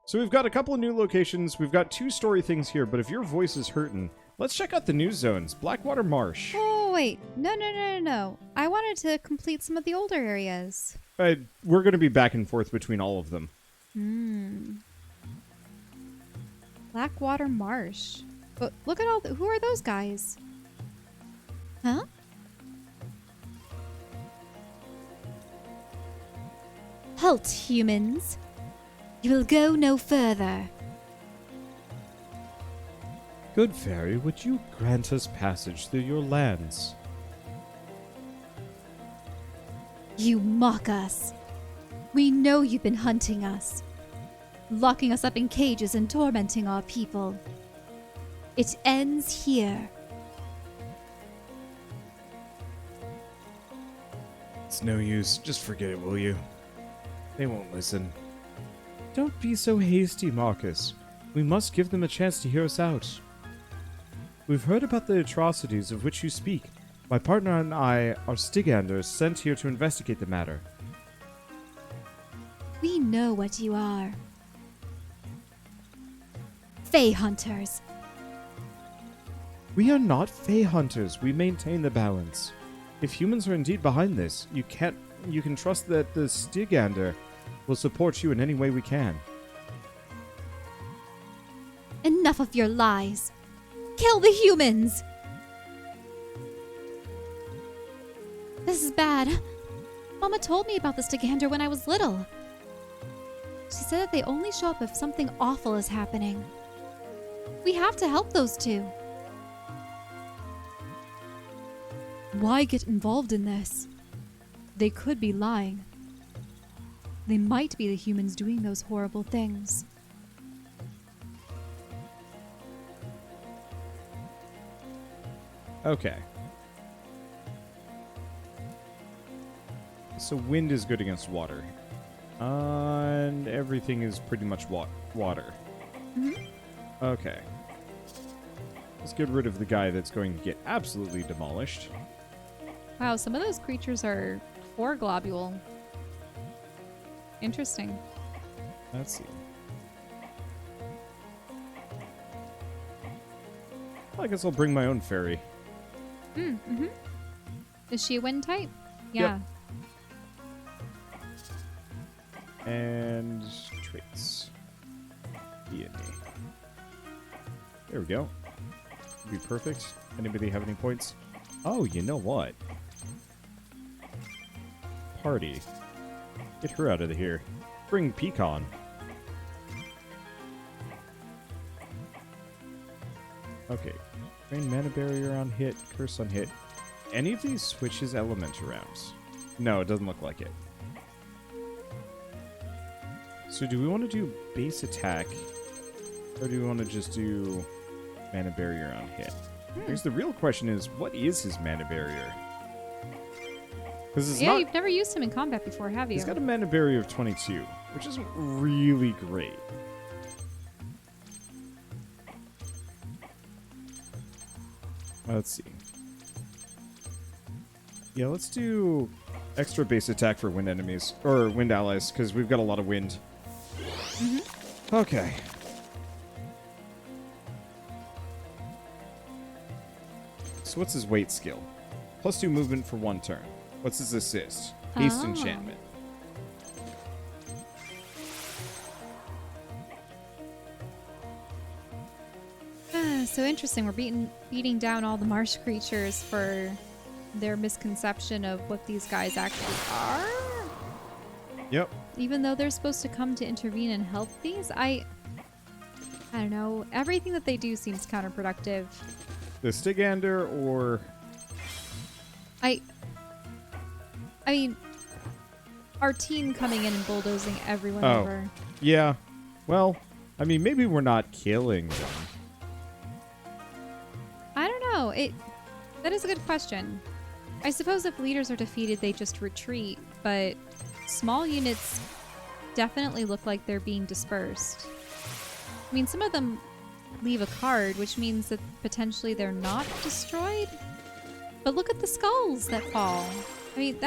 So we've got a couple of new locations. We've got 2 story things here, but if your voice is hurting, let's check out the new zones. Blackwater Marsh. Oh, wait. No. I wanted to complete some of the older areas. We're going to be back and forth between all of them. Blackwater Marsh. But look at all who are those guys? Huh? Halt, humans. You will go no further. Good fairy, would you grant us passage through your lands? You mock us. We know you've been hunting us, locking us up in cages and tormenting our people. It ends here. It's no use. Just forget it, will you? They won't listen. Don't be so hasty, Marcus. We must give them a chance to hear us out. We've heard about the atrocities of which you speak. My partner and I are Stiganders sent here to investigate the matter. We know what you are. Fae hunters. We are not Fae hunters. We maintain the balance. If humans are indeed behind this, you can trust that the Stigander will support you in any way we can. Enough of your lies. Kill the humans! This is bad. Mama told me about the Stigander when I was little. She said that they only show up if something awful is happening. We have to help those two. Why get involved in this? They could be lying. They might be the humans doing those horrible things. Okay. So wind is good against water. And everything is pretty much water. Okay. Let's get rid of the guy that's going to get absolutely demolished. Wow, some of those creatures are 4 globule. Interesting. Let's see. Well, I guess I'll bring my own fairy. Is she a wind type? Yeah. Yep. And traits. Peony. There we go. Be perfect. Anybody have any points? Oh, you know what? Party. Get her out of here. Bring Pecan. Okay. Rain mana barrier on hit, curse on hit. Any of these switches element around? No, it doesn't look like it. So do we want to do base attack? Or do we want to just do mana barrier on hit? Because the real question is, what is his mana barrier? It's you've never used him in combat before, have you? He's got a mana barrier of 22, which isn't really great. Let's see. Yeah, let's do extra base attack for wind enemies, or wind allies, because we've got a lot of wind. Okay. So what's his weight skill? +2 movement for 1 turn. What's his assist? Haste enchantment. So interesting. We're beating down all the marsh creatures for their misconception of what these guys actually are. Yep. Even though they're supposed to come to intervene and help these, I don't know. Everything that they do seems counterproductive. The Stigander or... I mean, our team coming in and bulldozing everyone over. Yeah. Well, I mean, maybe we're not killing them. I don't know. That is a good question. I suppose if leaders are defeated, they just retreat, but small units definitely look like they're being dispersed. I mean, some of them leave a card, which means that potentially they're not destroyed. But look at the skulls that fall. I mean,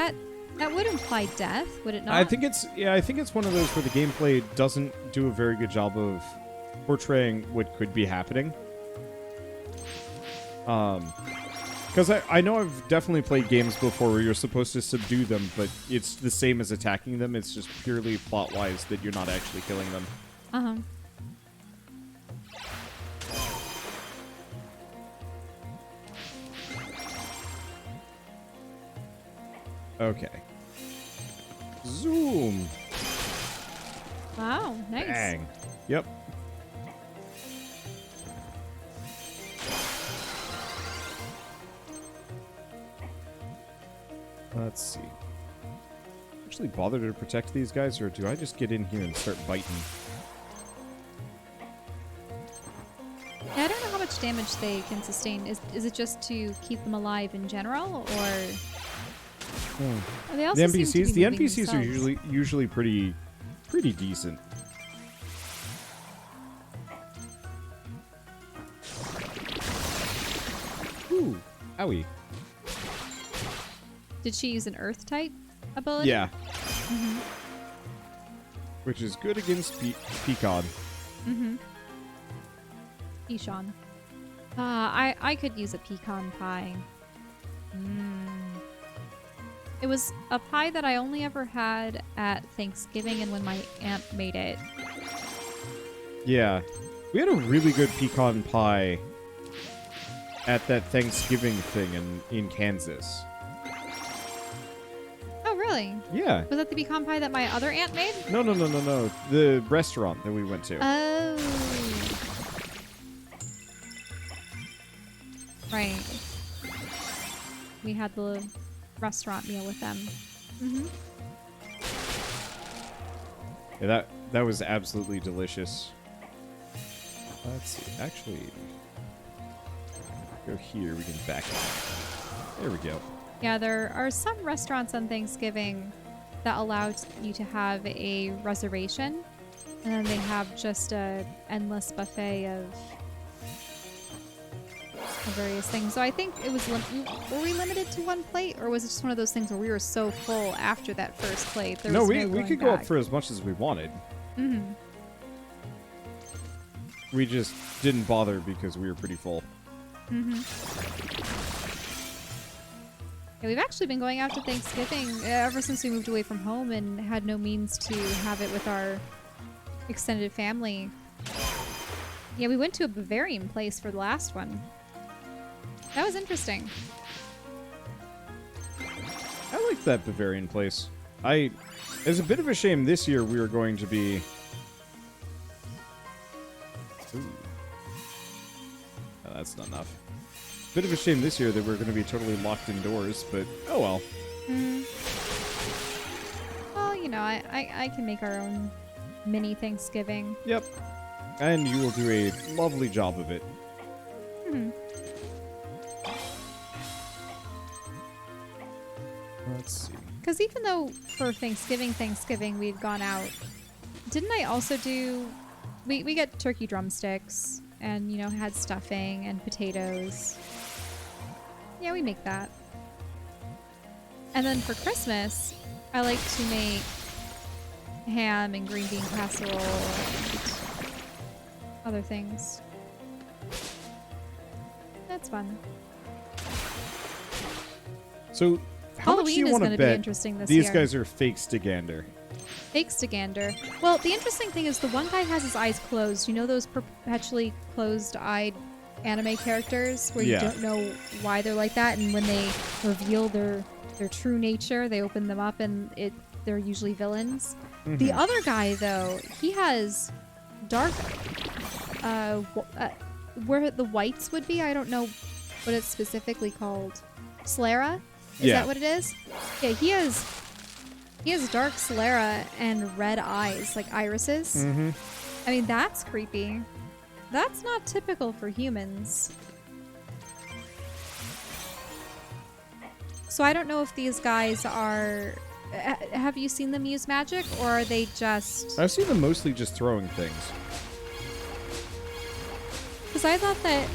That would imply death, would it not? I think it's one of those where the gameplay doesn't do a very good job of portraying what could be happening. Because I know I've definitely played games before where you're supposed to subdue them, but it's the same as attacking them. It's just purely plot-wise that you're not actually killing them. Uh-huh. Okay. Zoom. Wow, nice. Bang. Yep. Let's see. Actually bother to protect these guys, or do I just get in here and start biting? Yeah, I don't know how much damage they can sustain. Is it just to keep them alive in general, or they also The seem to NPCs, be the moving NPCs are themselves. usually pretty decent. Ooh, owie. Did she use an earth type ability? Yeah. Which is good against Pecan. Ishan. I could use a pecan pie. It was a pie that I only ever had at Thanksgiving and when my aunt made it. Yeah. We had a really good pecan pie at that Thanksgiving thing in Kansas. Oh, really? Yeah. Was that the pecan pie that my other aunt made? No. The restaurant that we went to. Oh. Right. We had the restaurant meal with them. Yeah, that was absolutely delicious. Let's see. Actually, go here. We can back up. There we go. Yeah, there are some restaurants on Thanksgiving that allowed you to have a reservation, and then they have just a endless buffet of various things. So I think it was were we limited to one plate, or was it just one of those things where we were so full after that first plate? There was we going could go up back? for as much as we wanted. We just didn't bother because we were pretty full. Yeah, we've actually been going out to Thanksgiving ever since we moved away from home and had no means to have it with our extended family. Yeah, we went to a Bavarian place for the last one. That was interesting. I like that Bavarian place. It's a bit of a shame this year we were going to be... Ooh. Oh, that's not enough. Bit of a shame this year that we're going to be totally locked indoors, but oh well. Well, you know, I can make our own mini Thanksgiving. Yep. And you will do a lovely job of it. Let's see. Because even though for Thanksgiving we'd gone out, didn't I also do... We get turkey drumsticks and, you know, had stuffing and potatoes. Yeah, we make that. And then for Christmas, I like to make ham and green bean casserole and other things. That's fun. So, how much do Halloween you is want going to to be bet interesting this these year. guys are fake Stigander? Fake Stigander. Well, the interesting thing is the one guy has his eyes closed. You know those perpetually closed-eyed anime characters where you don't know why they're like that, and when they reveal their true nature, they open them up and they're usually villains. The other guy, though, he has dark where the whites would be. I don't know what it's specifically called. Sclera? Is that what it is? Yeah, he has dark sclera and red eyes, like irises. I mean, that's creepy. That's not typical for humans. So I don't know if these guys are... have you seen them use magic, or are they just... I've seen them mostly just throwing things. Because I thought that...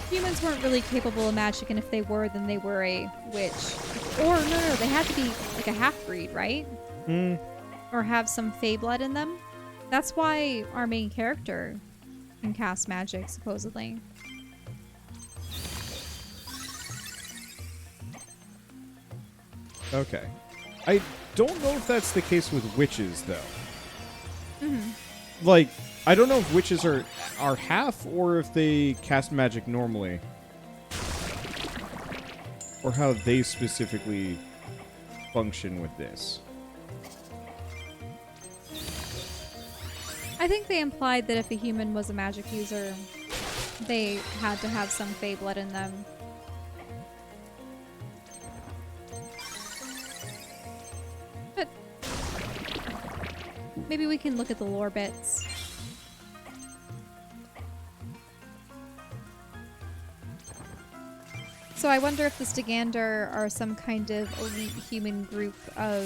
Humans weren't really capable of magic, and if they were, then they were a witch. Or, no, they had to be like a half-breed, right? Or have some Fae blood in them. That's why our main character can cast magic, supposedly. Okay. I don't know if that's the case with witches, though. Like, I don't know if witches are half or if they cast magic normally. Or how they specifically function with this. I think they implied that if a human was a magic user, they had to have some Fae blood in them. But maybe we can look at the lore bits. So I wonder if the Stygander are some kind of elite human group of...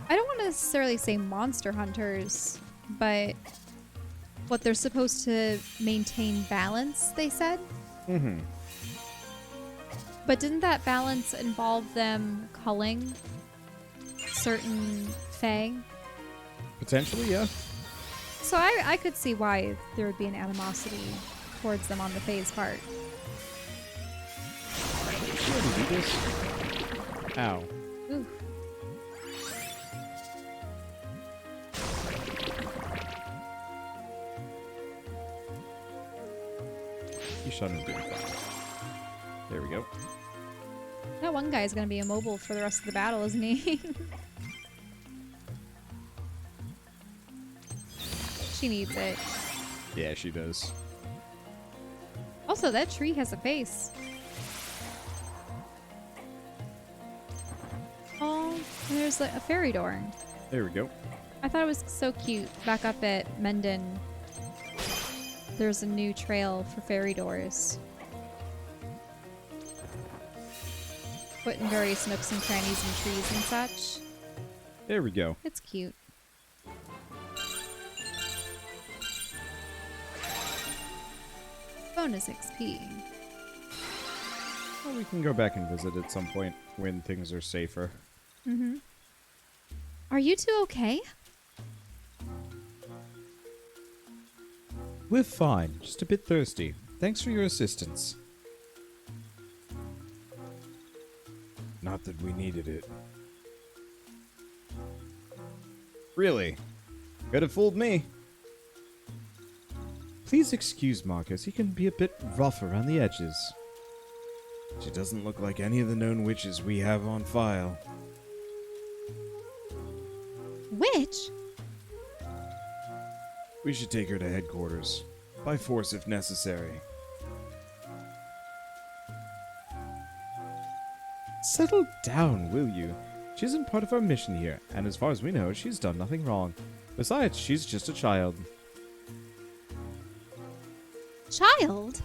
I don't want to necessarily say monster hunters, but what they're supposed to maintain balance, they said? But didn't that balance involve them culling certain Fae? Potentially, yeah. So I could see why there would be an animosity towards them on the Fae's part. Did she already do this? Ow. Oof. Ishan is doing fine. There we go. That one guy is going to be immobile for the rest of the battle, isn't he? She needs it. Yeah, she does. Also, that tree has a face. Oh, and there's like a fairy door. There we go. I thought it was so cute. Back up at Menden, there's a new trail for fairy doors. Put in various nooks and crannies and trees and such. There we go. It's cute. Bonus XP. Well, we can go back and visit at some point when things are safer. Are you two okay? We're fine. Just a bit thirsty. Thanks for your assistance. Not that we needed it. Really? Could have fooled me. Please excuse Marcus. He can be a bit rough around the edges. She doesn't look like any of the known witches we have on file. Witch? We should take her to headquarters. By force if necessary. Settle down, will you? She isn't part of our mission here, and as far as we know, she's done nothing wrong. Besides, she's just a child. Child?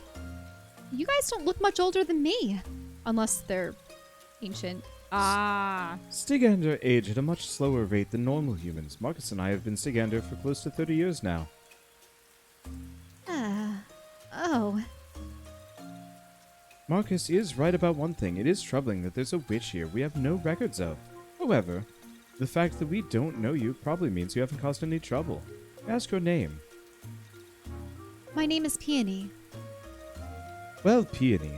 You guys don't look much older than me. Unless they're ancient. Ah. Stygander age at a much slower rate than normal humans. Marcus and I have been Stygander for close to 30 years now. Oh. Marcus is right about one thing. It is troubling that there's a witch here we have no records of. However, the fact that we don't know you probably means you haven't caused any trouble. Ask your name. My name is Peony. Well, Peony,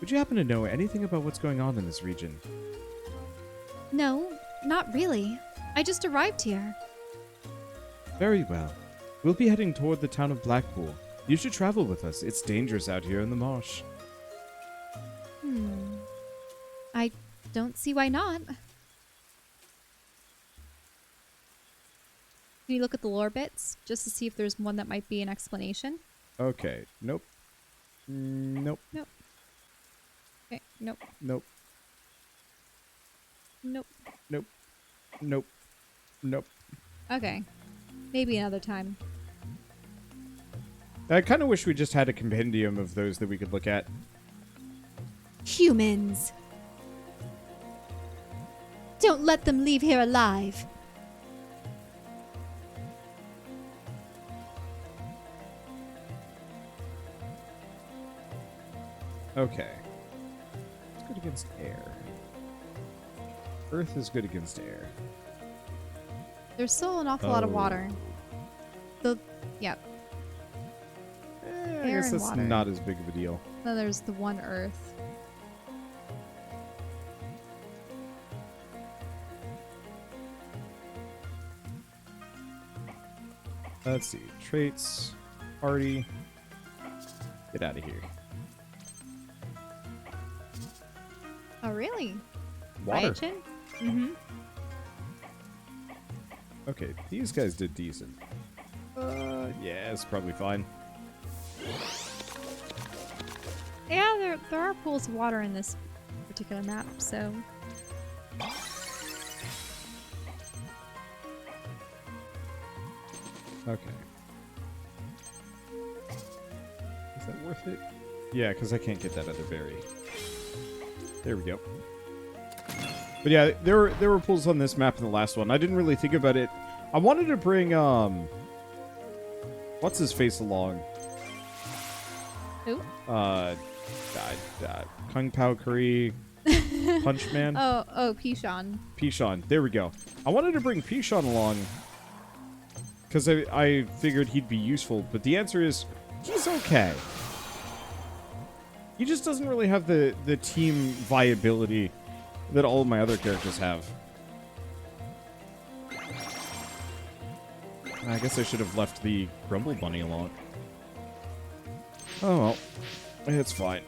would you happen to know anything about what's going on in this region? No, not really. I just arrived here. Very well. We'll be heading toward the town of Blackpool. You should travel with us. It's dangerous out here in the marsh. I don't see why not. Can you look at the lore bits just to see if there's one that might be an explanation? Okay. Nope. Nope. Nope. Okay. Nope. Nope. Nope. Nope. Nope. Nope. Okay. Maybe another time. I kind of wish we just had a compendium of those that we could look at. Humans. Don't let them leave here alive. Okay. It's good against air. Earth is good against air. There's still an awful lot of Oh. water. Yep. I Air guess and that's water. not as big of a deal. Then there's the one Earth. Let's see. Traits. Party. Get out of here. Oh, really? Water. Mm-hmm. Okay, these guys did decent. Yeah, it's probably fine. Yeah, there are pools of water in this particular map, so... Okay. Is that worth it? Yeah, because I can't get that other berry. There we go. But yeah, there were pools on this map in the last one. I didn't really think about it. I wanted to bring, what's his face along? Who? Kung Pao Curry Punch Man. Oh, Pishon. Pishon. There we go. I wanted to bring Pishon along because I figured he'd be useful, but the answer is he's okay. He just doesn't really have the team viability that all of my other characters have. I guess I should have left the Grumble Bunny alone. Oh well. It's fine.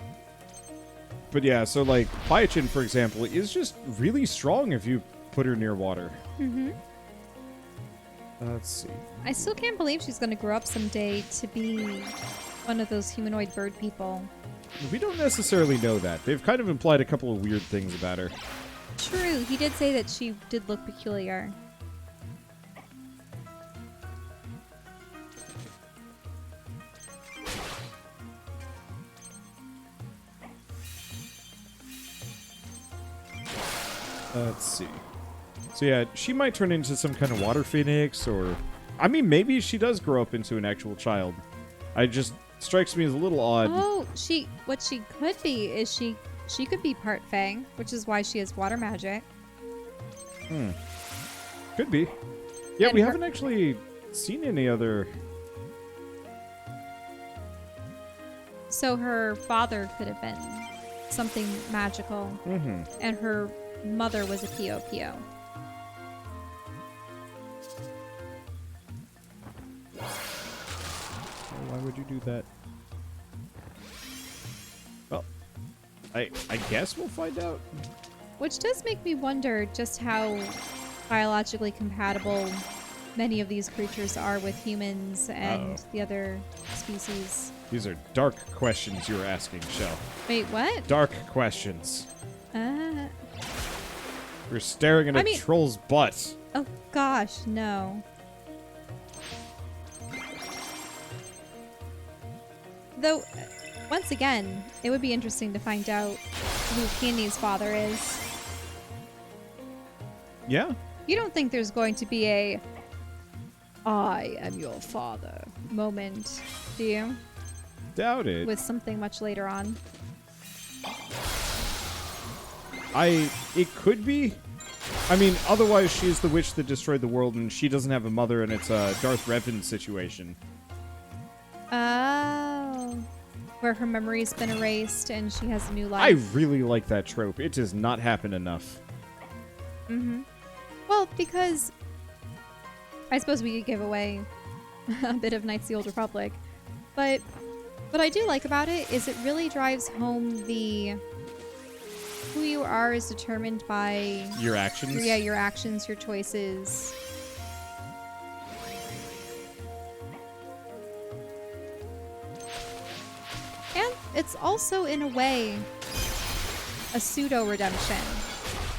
But yeah, so like, Piachin, for example, is just really strong if you put her near water. Mm-hmm. Let's see. I still can't believe she's going to grow up someday to be one of those humanoid bird people. We don't necessarily know that. They've kind of implied a couple of weird things about her. True, he did say that she did look peculiar. Let's see. So yeah, she might turn into some kind of water phoenix, or... I mean, maybe she does grow up into an actual child. It just strikes me as a little odd. Oh, what she could be is she could be part Fae, which is why she has water magic. Could be. Yeah, And we her- haven't actually seen any other... So her father could have been something magical, Mm-hmm. and her mother was a P.O.P.O. Why would you do that? Well, I guess we'll find out. Which does make me wonder just how biologically compatible many of these creatures are with humans and Uh-oh. the other species. These are dark questions you're asking, Shell. Wait, what? Dark questions. Uh, You're staring at I a mean- troll's butt. oh gosh, no. Though, once again, it would be interesting to find out who Peony's father is. Yeah? You don't think there's going to be a "I am your father" moment, do you? Doubt it. With something much later on. It could be. I mean, otherwise she's the witch that destroyed the world and she doesn't have a mother and it's a Darth Revan situation. Oh. Where her memory's been erased and she has a new I life. really like that trope. It does not happen enough. Mm-hmm. Well, because I suppose we could give away a bit of Knights of the Old Republic. But what I do like about it is it really drives home the who you are is determined by Your actions? yeah, your actions, your choices. And it's also, in a way, a pseudo-redemption.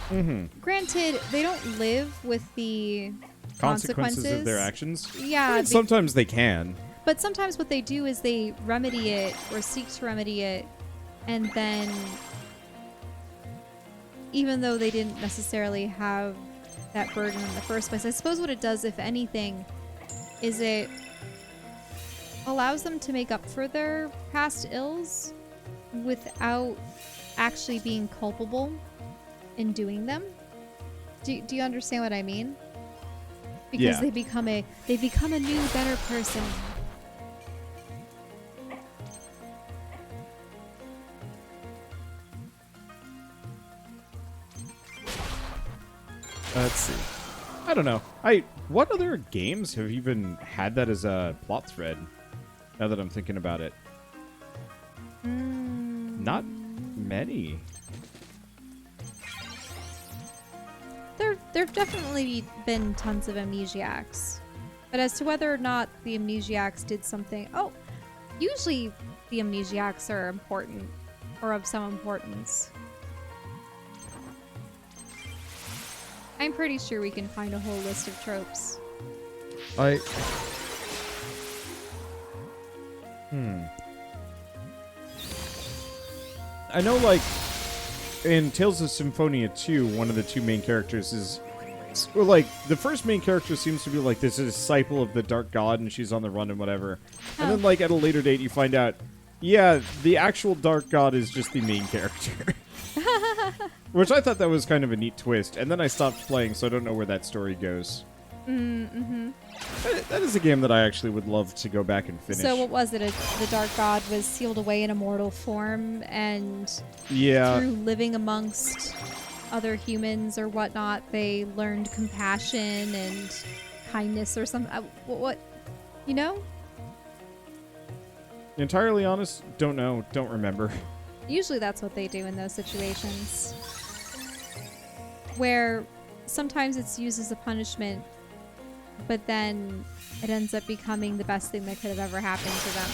Mm-hmm. Granted, they don't live with the Consequences of their actions? Yeah, I mean, sometimes they can. but sometimes what they do is they remedy it or seek to remedy it, and then even though they didn't necessarily have that burden in the first place, I suppose what it does, if anything, is it allows them to make up for their past ills without actually being culpable in doing them. Do you understand what I mean? Because Yeah. they become a new, better person. Let's see. I don't know. What other games have even had that as a plot thread? Now that I'm thinking about it. Not many. There've definitely been tons of amnesiacs. But as to whether or not the amnesiacs did something... Oh, usually the amnesiacs are important. Or of some importance. I'm pretty sure we can find a whole list of tropes. I know, like, in Tales of Symphonia 2, one of the two main characters is... Or, like, the first main character seems to be, like, this disciple of the Dark God, and she's on the run and whatever. Oh. And then, like, at a later date, you find out, yeah, the actual Dark God is just the main character. Which I thought that was kind of a neat twist. And then I stopped playing, so I don't know where that story goes. Mm-hmm. That is a game that I actually would love to go back and finish. So what was it? The Dark God was sealed away in a mortal form, and through living amongst other humans or whatnot, they learned compassion and kindness or something. What? You know? Entirely honest, don't know, don't remember. Usually that's what they do in those situations. Where sometimes it's used as a punishment, but then it ends up becoming the best thing that could have ever happened to them.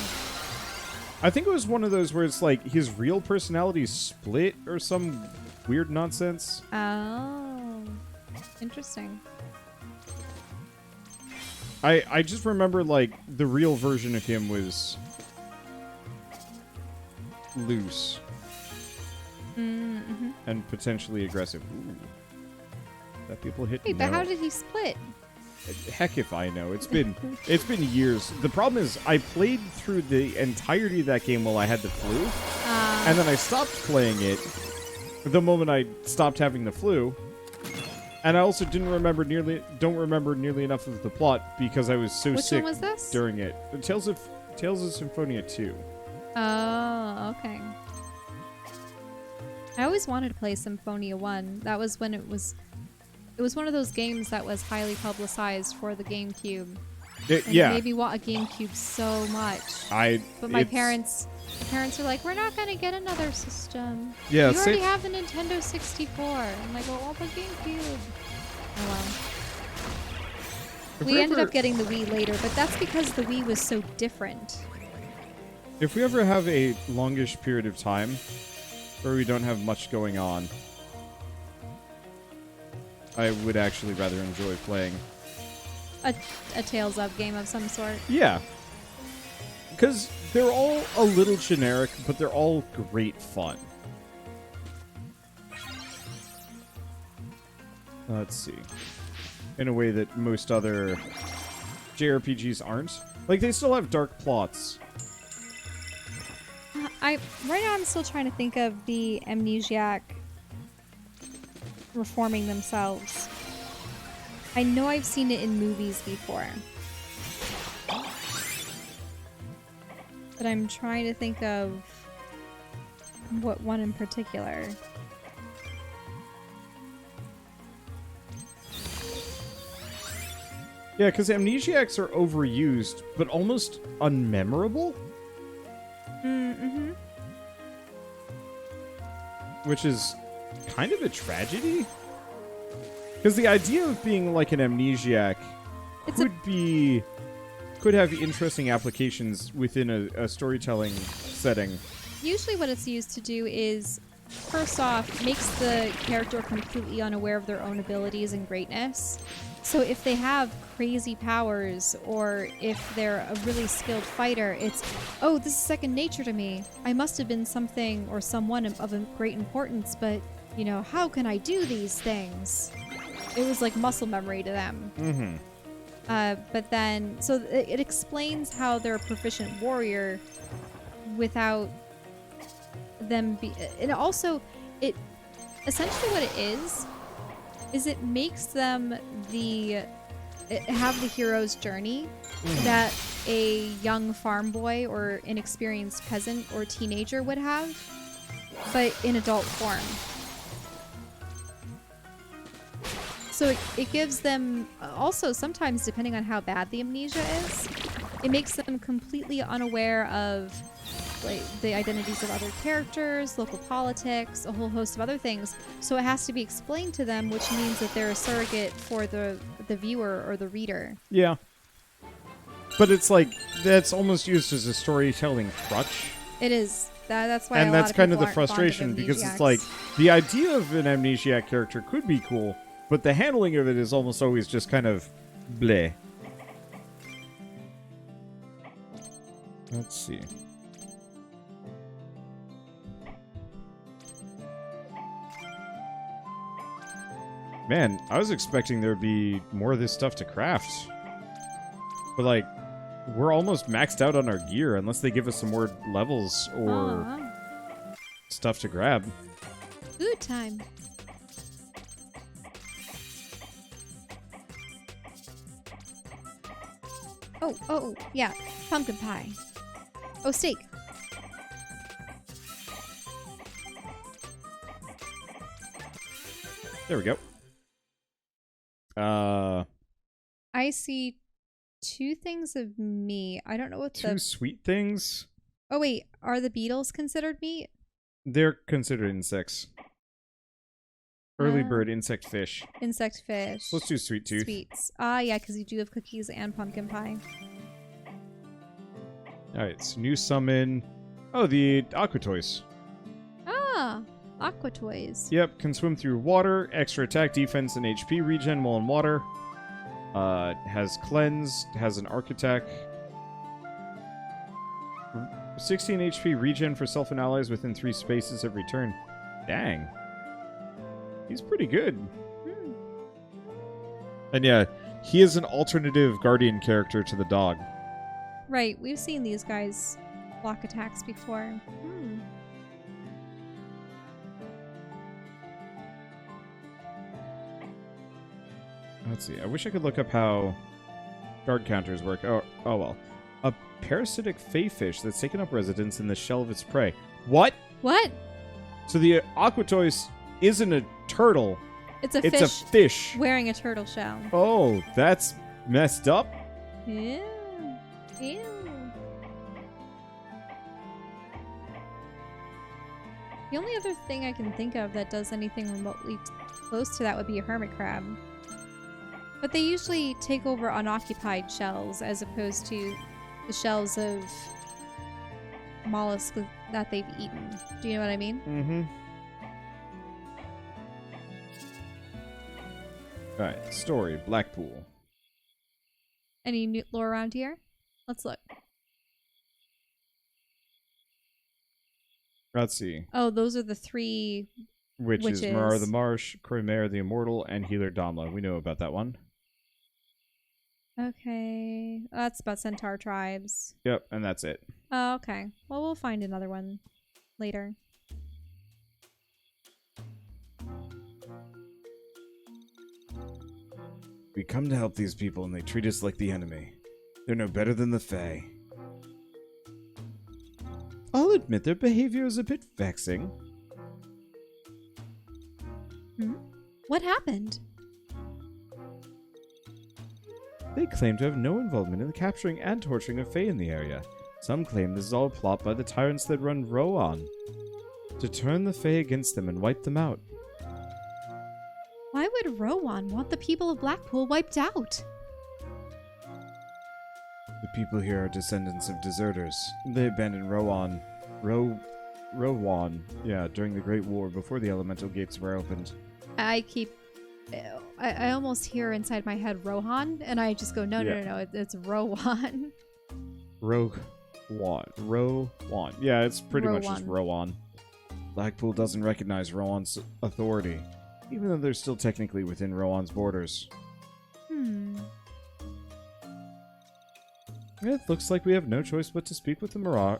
I think it was one of those where it's like his real personality split or some weird nonsense. Oh, interesting. I just remember, like, the real version of him was loose. Mm-hmm. And potentially aggressive. Ooh. That people hit. Wait, but no. how did he split? Heck if I know. It's been years. The problem is I played through the entirety of that game while I had the flu. And then I stopped playing it the moment I stopped having the flu. And I also don't remember nearly enough of the plot because I was so Which sick one was this? during it. Tales of Symphonia 2. Oh, okay. I always wanted to play Symphonia 1. That was when it was one of those games that was highly publicized for the GameCube. And Yeah. it made me want a GameCube so much. But my parents are like, we're not going to get another system. Yeah, you already have the Nintendo 64. I'm like, well, the GameCube. Oh, well. We ended up getting the Wii later, but that's because the Wii was so different. If we ever have a longish period of time where we don't have much going on, I would actually rather enjoy playing A Tales of game of some sort. Yeah. Because they're all a little generic, but they're all great fun. Let's see. In a way that most other JRPGs aren't. Like, they still have dark plots. Right now I'm still trying to think of the amnesiac reforming themselves. I know I've seen it in movies before. But I'm trying to think of what one in particular. Yeah, because amnesiacs are overused, but almost unmemorable. Mm-hmm. Which is kind of a tragedy. Because the idea of being like an amnesiac could have interesting applications within a storytelling setting. Usually what it's used to do is, first off, makes the character completely unaware of their own abilities and greatness. So if they have crazy powers, or if they're a really skilled fighter, it's, oh, this is second nature to me. I must have been something or someone of a great importance, but, you know, how can I do these things? It was like muscle memory to them. Mm-hmm. But then, so it explains how they're a proficient warrior without them be, and also it essentially what it is it makes them have the hero's journey that a young farm boy or inexperienced peasant or teenager would have, but in adult form. So it gives them, also sometimes depending on how bad the amnesia is, it makes them completely unaware of like the identities of other characters, local politics, a whole host of other things. So it has to be explained to them, which means that they're a surrogate for the viewer or the reader. Yeah. But it's like, that's almost used as a storytelling crutch. It is. That's why and a that's lot of kind of people the aren't fond of frustration, because it's amnesiacs. like, the idea of an amnesiac character could be cool, but the handling of it is almost always just kind of bleh. Let's see. Man, I was expecting there'd be more of this stuff to craft. But, like, we're almost maxed out on our gear unless they give us some more levels or stuff to grab. Food time. Oh, yeah. Pumpkin pie. Oh, steak. There we go. I see two things of meat. I don't know what two sweet things. Oh, wait. Are the beetles considered meat? They're considered insects. Early bird, insect, fish. Insect, fish. Let's do sweet tooth. Sweets. Yeah, because you do have cookies and pumpkin pie. Alright, so new summon. Oh, the Aqua Toys. Ah, Aqua Toys. Yep, can swim through water, extra attack, defense, and HP regen while in water. Has cleanse, has an arc attack. 16 HP regen for self and allies within 3 spaces every turn. Dang. He's pretty good. And yeah, he is an alternative guardian character to the dog. Right, we've seen these guys block attacks before. Let's see. I wish I could look up how guard counters work. Oh well. A parasitic Fae fish that's taken up residence in the shell of its prey. What? What? So the Aquatoise isn't a turtle. It's a fish wearing a turtle shell. Oh, that's messed up. Ew. Ew. The only other thing I can think of that does anything remotely close to that would be a hermit crab. But they usually take over unoccupied shells as opposed to the shells of mollusks that they've eaten. Do you know what I mean? Mm-hmm. Alright, story, Blackpool. Any new lore around here? Let's look. Let's see. Oh, those are the 3 Witches. Marar the Marsh, Croymare the Immortal, and Healer Domla. We know about that one. Okay. That's about centaur tribes. Yep, and that's it. Oh, okay. Well, we'll find another one later. We come to help these people and they treat us like the enemy. They're no better than the Fae. I'll admit their behavior is a bit vexing. What happened? They claim to have no involvement in the capturing and torturing of Fae in the area. Some claim this is all a plot by the tyrants that run Rohan to turn the Fae against them and wipe them out. Why would Rowan want the people of Blackpool wiped out? The people here are descendants of deserters. They abandoned Rohan, during the Great War before the elemental gates were opened. I almost hear inside my head Rohan, and I just go, no, it's Rowan. Rowan. Yeah, it's pretty much just Rowan. Blackpool doesn't recognize Rowan's authority, even though they're still technically within Rowan's borders. It looks like we have no choice but to speak with Mirar.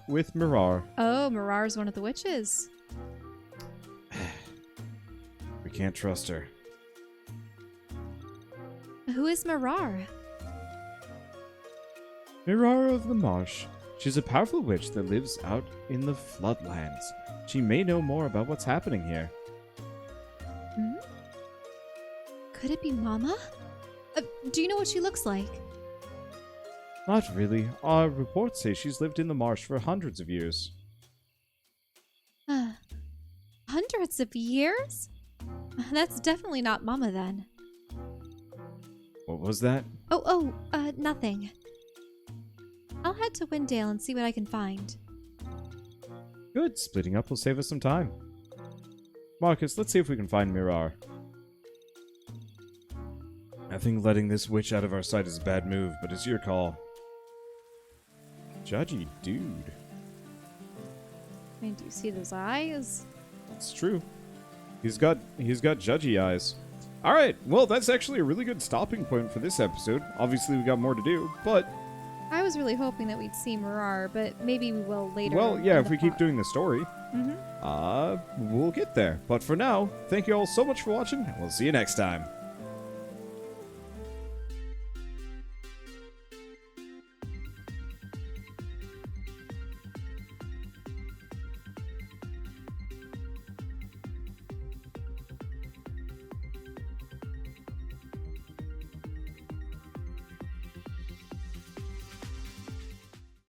Oh, Mirar's one of the witches. can't trust her. Who is Mirar? Mirara of the Marsh. She's a powerful witch that lives out in the floodlands. She may know more about what's happening here. Hmm? Could it be Mama? Do you know what she looks like? Not really. Our reports say she's lived in the marsh for hundreds of years. Hundreds of years? That's definitely not Mama then. What was that? Nothing. I'll head to Windale and see what I can find. Good. Splitting up will save us some time. Marcus, let's see if we can find Mirar. I think letting this witch out of our sight is a bad move, but it's your call. Judgy dude. I mean, do you see those eyes? It's true. He's got judgy eyes. Alright, well that's actually a really good stopping point for this episode. Obviously we got more to do, but... I was really hoping that we'd see Mirar, but maybe we will later. Well, yeah, in if the we keep plot. doing the story, we'll get there. But for now, thank you all so much for watching, and we'll see you next time.